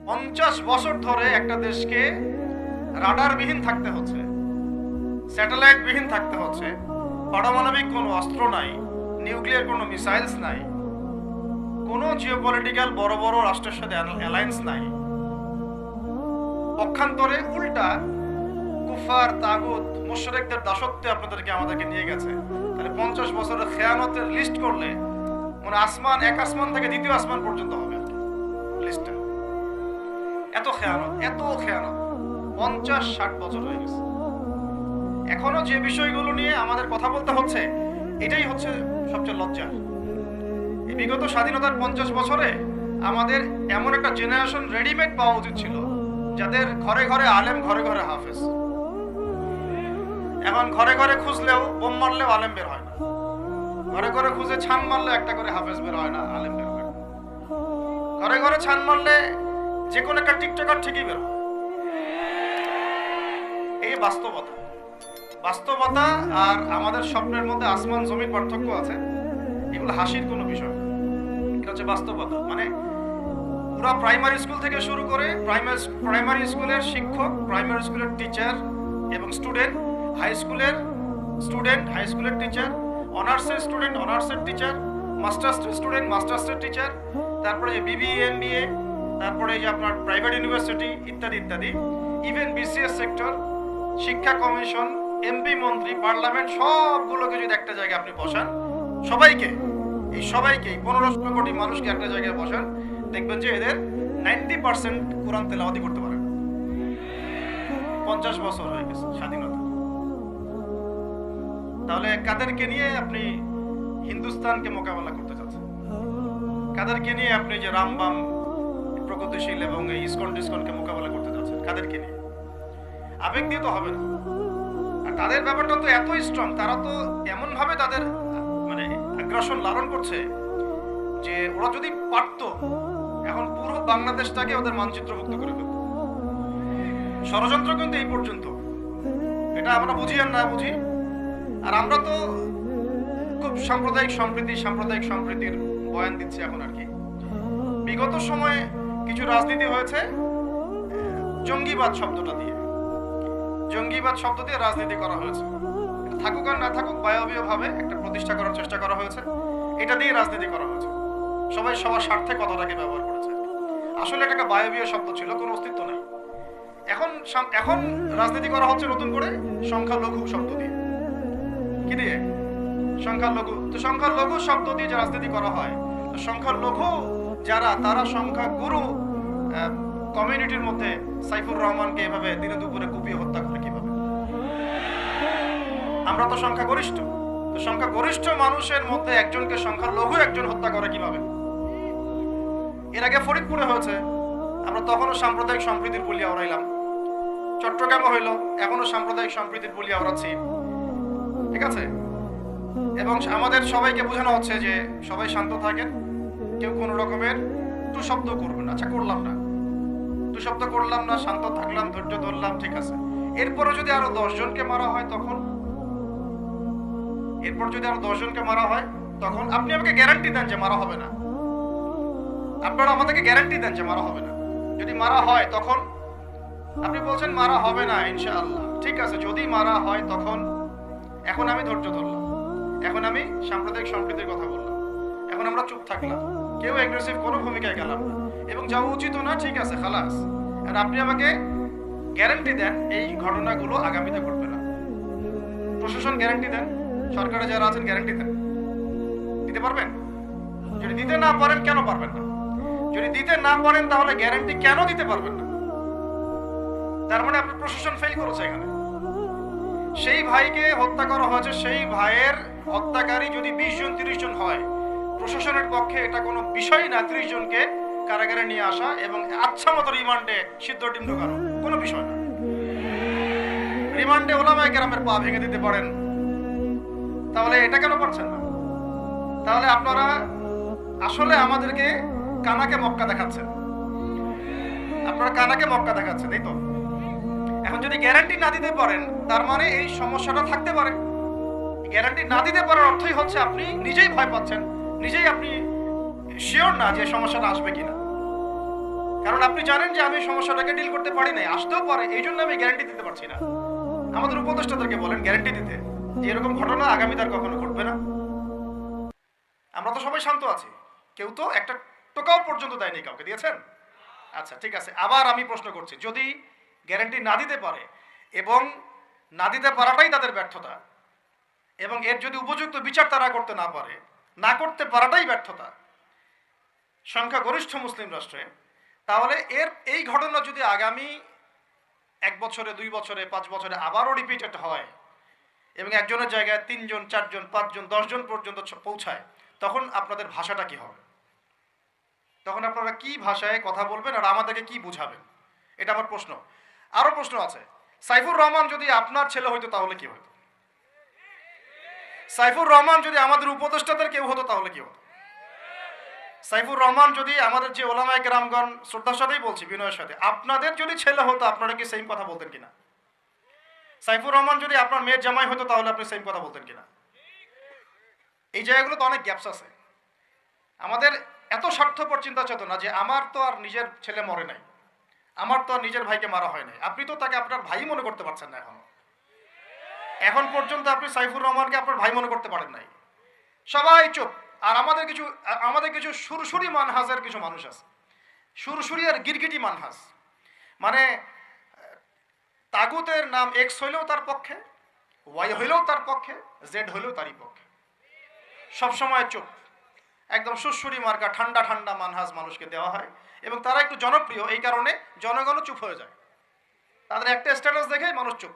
50 বছর ধরে একটা দেশকে রাডারবিহীন থাকতে হচ্ছে, স্যাটেলাইট বিহীন থাকতে হচ্ছে, পারমাণবিক কোনো অস্ত্র নাই, নিউক্লিয়ার কোনো মিসাইলস নাই, কোনো জিওপলিটিক্যাল বড় বড় রাষ্ট্রের সাথে অ্যালায়েন্স নাই। পক্ষান্তরে উল্টা কুফার, তাগুত, মুশরিকদের দাসত্বে আমাদেরকে নিয়ে গেছে। তাহলে 50 বছরের খেয়ানতের লিস্ট করলে মানে এক আসমান থেকে দ্বিতীয় আসমান পর্যন্ত হবে লিস্টটা। এত খেয়ানত 50-60 বছর হয়ে গেছে। এখনো যে বিষয়গুলো নিয়ে আমাদের কথা বলতে হচ্ছে, এটাই হচ্ছে সবচেয়ে লজ্জা। এই বিগত স্বাধীনতার 50 বছরে আমাদের এমন একটা জেনারেশন রেডিমেড পাওয়া উচিত ছিল, যাদের ঘরে ঘরে আলেম, ঘরে ঘরে হাফেজ। এখন ঘরে ঘরে খুঁজলেও, বোম মারলেও আলেম বের হয় না, ঘরে ঘরে খুঁজে ছান মারলে একটা করে হাফেজ বের হয় না, আলেম বের হয় না। ঘরে ঘরে ছান মারলে যে কোনো একটা টিকটকার ঠিকই বের হয়। এই বাস্তবতা আর আমাদের স্বপ্নের মধ্যে আসমান জমির পার্থক্য আছে। এগুলো হাসির কোনো বিষয় না, এটা হচ্ছে বাস্তবতা। মানে পুরা প্রাইমারি স্কুল থেকে শুরু করে প্রাইমারি স্কুলের শিক্ষক, প্রাইমারি স্কুলের টিচার এবং স্টুডেন্ট, হাই স্কুলের টিচার, অনার্সের স্টুডেন্ট, অনার্সের টিচার, মাস্টার্সের স্টুডেন্ট, মাস্টার্সের টিচার, তারপরে বিবিএ, এমবিএ, তারপরে যে আপনার প্রাইভেট ইউনিভার্সিটি ইত্যাদি ইত্যাদি, ইভেন বিসিএস সেক্টর, শিক্ষা কমিশন, এমপি, মন্ত্রী, পার্লামেন্ট, সবগুলোকে যদি একটা জায়গায় আপনি বসান, সবাইকে 15 কোটি মানুষকে একটা জায়গায় বসান, দেখবেন যে এদের 90% কোরআন তেলাওয়াতি করতে পারে। 50 বছর হয়ে গেছে স্বাধীনতা। তাহলে কাদেরকে নিয়ে আপনি হিন্দুস্তানকে মোকাবেলা করতে চাচ্ছেন? কাদেরকে নিয়ে আপনি যে রামবাম, প্রগতিশীল এবং এই ইসকন টিসকনকে মোকাবেলা করতে চাচ্ছেন? কাদেরকে নিয়ে? আবেগ দিয়ে তো হবে না। আর তাদের ব্যাপারটা তো এতই স্ট্রং, তারা তো এমন ভাবে তাদের মানে আগ্রাসন লালন করছে যে ওরা যদি পারতো এখন পুরো বাংলাদেশটাকে ওদের মানচিত্রভুক্ত করে ফেলত। ষড়যন্ত্র কিন্তু এই পর্যন্ত, এটা আমরা বুঝি আর না বুঝি। আর আমরা তো খুব সাম্প্রদায়িক সম্প্রীতির বয়ান দিচ্ছি এখন আর কি। বিগত সময়ে কিছু রাজনীতি হয়েছে জঙ্গিবাদ শব্দ দিয়ে রাজনীতি করা হয়েছে। থাকুক আর না থাকুক, বায়বীয় ভাবে একটা প্রতিষ্ঠা করার চেষ্টা করা হয়েছে, এটা দিয়ে রাজনীতি করা হয়েছে। সবাই সবার স্বার্থে কথাটাকে ব্যবহার করেছে। আসলে এটা একটা বায়বীয় শব্দ ছিল, কোনো অস্তিত্ব নেই। এখন রাজনীতি করা হচ্ছে নতুন করে সংখ্যালঘু শব্দ দিয়ে। কি দিয়ে? সংখ্যালঘু। তো সংখ্যালঘু শব্দ দিয়ে যে রাজনীতি করা হয়, তো সংখ্যালঘু যারা, তারা সংখ্যাগুরু কমিউনিটির মধ্যে সাইফুর রহমানকে এভাবে দিনে দুপুরে কুপিয়ে হত্যা করে কিভাবে? আমরা তো সংখ্যাগরিষ্ঠ, তো সংখ্যাগরিষ্ঠ মানুষের মধ্যে একজনকে সংখ্যালঘু একজন হত্যা করে কিভাবে? এর আগে ফরিদপুরে হয়েছে, আমরা তখনও সাম্প্রদায়িক সম্প্রীতির বলিয়া ওড়াইলাম। চট্টগ্রামে হইল, এখনো সাম্প্রদায়িক সম্প্রীতির বলিয়া ওড়াচ্ছি, ঠিক আছে? এবং আমাদের সবাইকে বোঝানো হচ্ছে যে সবাই শান্ত থাকেন, কেউ কোনো রকমের টু শব্দ করবেন। আচ্ছা, করলাম না, শান্ত থাকলাম, ধৈর্য ধরলাম, ঠিক আছে। এরপরে যদি আরো 10 জনকে মারা হয় তখন আপনি আমাকে গ্যারান্টি দেন যে মারা হবে না। আপনারা আমাদেরকে গ্যারান্টি দেন যে মারা হবে না। যদি মারা হয় তখন আপনি বলছেন মারা হবে না ইনশাআল্লাহ, ঠিক আছে। যদি মারা হয় তখন, এখন আমি ধৈর্য ধরলাম, এখন আমি সাম্প্রদায়িক সম্প্রীতির কথা বললাম, এখন আমরা চুপ থাকলাম, কেউ অ্যাগ্রেসিভ কোনো ভূমিকায় গেলাম না, এবং যাওয়া উচিত না, ঠিক আছে, খালাস। আর আপনি আমাকে গ্যারান্টি দেন এই ঘটনাগুলো আগামীতে ঘটবে না। প্রশাসন গ্যারান্টি দেন, সরকারে যারা আছেন গ্যারান্টি দেন। দিতে পারবেন? যদি দিতে না পারেন, কেন পারবেন না? যদি দিতে না পারেন, তাহলে গ্যারান্টি কেন দিতে পারবেন না? তার মানে আপনার প্রশাসন ফেল করেছে এখানে। সেই ভাইকে হত্যা করা হয়েছে, সেই ভাইয়ের হত্যাকারী যদি 20 জন 30 জন হয়, প্রশাসনের পক্ষে এটা কোনো বিষয় না 30 জনকে কারাগারে নিয়ে আসা এবং আচ্ছা মতো রিমান্ডে সিদ্ধ ডিম ঢোকানো, কোনো বিষয় না। রিমান্ডে ওলামায়ে কেরামের পা ভেঙে দিতে পারেন, তাহলে এটা কেন পারছেন না? তাহলে আপনারা আসলে আমাদেরকে কানাকে মক্কা দেখাচ্ছেন, তাই তো? এখন যদি গ্যারান্টি না দিতে পারেন, তার মানে এই সমস্যাটা থাকতে পারে। গ্যারান্টি না দিতে পারার অর্থই হচ্ছে আপনি নিজেই ভয় পাচ্ছেন, নিজেই আপনি শিওর না যে সমস্যাটা আসবে কিনা। কারণ আপনি জানেন যে আমি সমস্যাটাকে ডিল করতে পারি নাই, আসতেও পারে, এই জন্য আমি গ্যারান্টি দিতে পারছি না। আমাদের উপদেষ্টাদেরকে বলেন গ্যারান্টি দিতে যে এরকম ঘটনা আগামী তার কখনো ঘটবে না। আমরা তো সবাই শান্ত আছি, কেউ তো একটা টোকাও পর্যন্ত দেয়নি, কাউকে দিয়েছেন? আচ্ছা ঠিক আছে, আবার আমি প্রশ্ন করছি, যদি গ্যারান্টি না দিতে পারে এবং না দিতে পারাটাই তাদের ব্যর্থতা, এবং এর যদি উপযুক্ত বিচার তারা করতে না পারে, না করতে পারাটাই ব্যর্থতা সংখ্যাগরিষ্ঠ মুসলিম রাষ্ট্রে, তাহলে এই ঘটনা যদি আগামী 1 বছরে, 2 বছরে, 5 বছরে আবারও রিপিটেড হয় এবং একজনের জায়গায় 3 জন, 4 জন, 5 জন, 10 জন পর্যন্ত পৌঁছায়, তখন আপনাদের ভাষাটা কি হবে? তখন আপনারা কি ভাষায় কথা বলবেন আর আমাদেরকে কি বুঝাবেন? এটা আমার প্রশ্ন। আরো প্রশ্ন আছে, সাইফুর রহমান যদি আপনার ছেলে হইতো তাহলে কি হতো? সাইফুর রহমান যদি আমাদের উপদেষ্টাদের কেউ হতো তাহলে কি হতো? সাইফুর রহমান যদি আমাদের যে ওলামায়ে কেরামগণ, শ্রদ্ধার সাথেই বলছি, বিনয়ের সাথে, আপনাদের যদি ছেলে হতো আপনারা কি সেম কথা বলতেন কিনা? সাইফুর রহমান যদি আপনার মেয়ের জামাই হতো তাহলে আপনি সেম কথা বলতেন কিনা? এই জায়গাগুলো তো অনেক গ্যাপস আছে। আমাদের এত স্বার্থপর চিন্তা চেতনা যে আমার তো আর নিজের ছেলে মরে নাই, আমার তো আর নিজের ভাইকে মারা হয় নাই, আপনি তো তাকে আপনার ভাই মনে করতে পারছেন না এখনো। এখন পর্যন্ত আপনি সাইফুর রহমানকে আপনার ভাই মনে করতে পারেন নাই। সবাই চুপ। আর আমাদের কিছু সুরসুরি মানহাজের কিছু মানুষ আছে, সুরসুরি আর গিরগিটি মানহাজ, মানে তাগুতের নাম এক্স হইলেও তার পক্ষে, ওয়াই হইলেও তার পক্ষে, জেড হইলেও তারই পক্ষে, সবসময় চুপ। একদম সুরসুরি মার্কা ঠান্ডা ঠান্ডা মানহাজ মানুষকে দেওয়া হয় এবং তারা একটু জনপ্রিয়, এই কারণে জনগণও চুপ হয়ে যায়। তাদের একটা স্ট্যাটাস দেখেই মানুষ চুপ।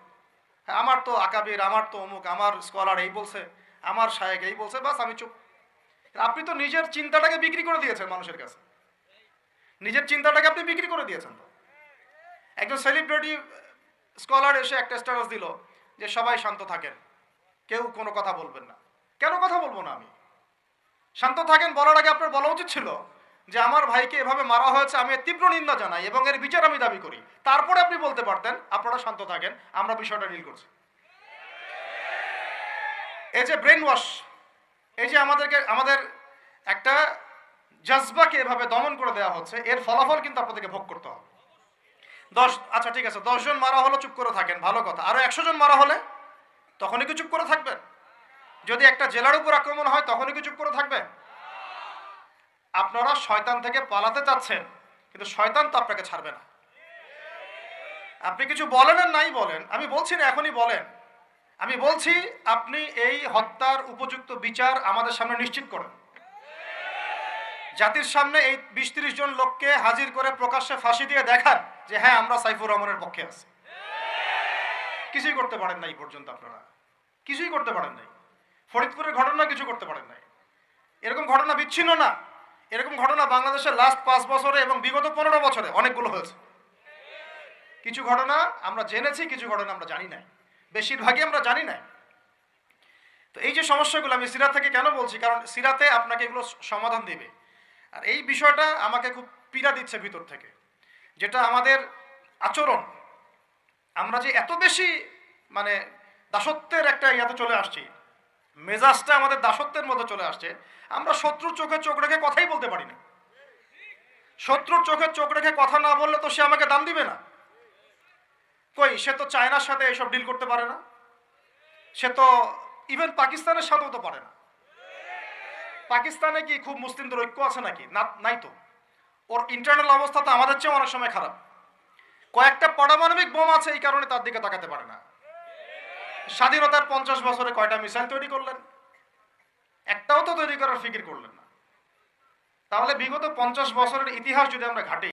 হ্যাঁ, আমার তো আকাবির, আমার তো অমুক, আমার স্কলার এই বলছে, আমার শায়েক এই বলছে, বাস আমি চুপ। আপনি তো নিজের চিন্তাটাকে বিক্রি করে দিয়েছেন মানুষের কাছে, নিজের চিন্তাটাকে আপনি বিক্রি করে দিয়েছেন। তো একজন সেলিব্রিটি স্কলার এসে একটা স্ট্যাটাস দিল যে সবাই শান্ত থাকেন, কেউ কোনো কথা বলবেন না। কেন কথা বলবো না আমি? শান্ত থাকেন বলার আগে আপনার বলা উচিত ছিল যে আমার ভাইকে এভাবে মারা হয়েছে, আমি এর তীব্র নিন্দা জানাই এবং এর বিচার আমি দাবি করি। তারপরে আপনি বলতে পারতেন আপনারা শান্ত থাকেন, আমরা বিষয়টা ডিল করছি। এই যে ব্রেন ওয়াশ, এই যে আমাদের একটা জজবাকে এভাবে দমন করে দেওয়া হচ্ছে, এর ফলাফল কিন্তু আপনাদেরকে ভোগ করতে হবে। আচ্ছা ঠিক আছে, 10 জন মারা হলো চুপ করে থাকেন, ভালো কথা। আরো 100 জন মারা হলে তখনই কি চুপ করে থাকবেন? যদি একটা জেলার উপর আক্রমণ হয় তখনই কি চুপ করে থাকবেন? আপনারা শয়তান থেকে পালাতে চাচ্ছেন, কিন্তু শয়তান তো আপনাকে ছাড়বে না। আপনি কিছু বলেন আর নাই বলেন, আমি বলছি না এখনই বলেন, আমি বলছি আপনি এই হত্যার উপযুক্ত বিচার আমাদের সামনে নিশ্চিত করেন। জাতির সামনে এই 20-30 জন লোককে হাজির করে প্রকাশ্যে ফাঁসি দিয়ে দেখান যে হ্যাঁ আমরা সাইফুর রহমানের পক্ষে আছি। কিছুই করতে পারেন নাই পর্যন্ত, আপনারা কিছুই করতে পারেন নাই। ফরিদপুরের ঘটনা কিছু করতে পারেন নাই। এরকম ঘটনা বিচ্ছিন্ন না, এরকম ঘটনা বাংলাদেশের লাস্ট 5 বছরে এবং বিগত 15 বছরে অনেকগুলো হয়েছে। কিছু ঘটনা আমরা জেনেছি, কিছু ঘটনা আমরা জানি না, বেশিরভাগই আমরা জানি না। তো এই যে সমস্যাগুলো আমি সিরাত থেকে কেন বলছি, কারণ সিরাতে আপনাকে এগুলো সমাধান দেবে। আর এই বিষয়টা আমাকে খুব পীড়া দিচ্ছে ভিতর থেকে, যেটা আমাদের আচরণ, আমরা যে এত বেশি মানে দাসত্বের একটা ইয়াতে চলে আসছি, মেজাজটা আমাদের দাসত্বের মধ্যে চলে আসছে। আমরা শত্রুর চোখে চোখ রেখে কথাই বলতে পারি না। শত্রুর চোখে চোখ রেখে কথা না বললে তো সে আমাকে দাম দিবে না। কই, সে তো চায়নার সাথে এসব ডিল করতে পারে না, সে তো ইভেন পাকিস্তানের সাথেও তো পারে না। পাকিস্তানে কি খুব মুসলিমদের ঐক্য আছে নাকি? নাই তো। ওর ইন্টারনাল অবস্থা তো আমাদের চেয়ে অনেক সময় খারাপ। কয়েকটা পারমাণবিক বোম আছে, এই কারণে তার দিকে তাকাতে পারে না। স্বাধীনতার 50 বছরে কয়টা মিসাইল তৈরি করলেন? একটাও তো তৈরি করার ফিকির করলেন না। তাহলে বিগত 50 বছরের ইতিহাস যদি আমরা ঘাটি,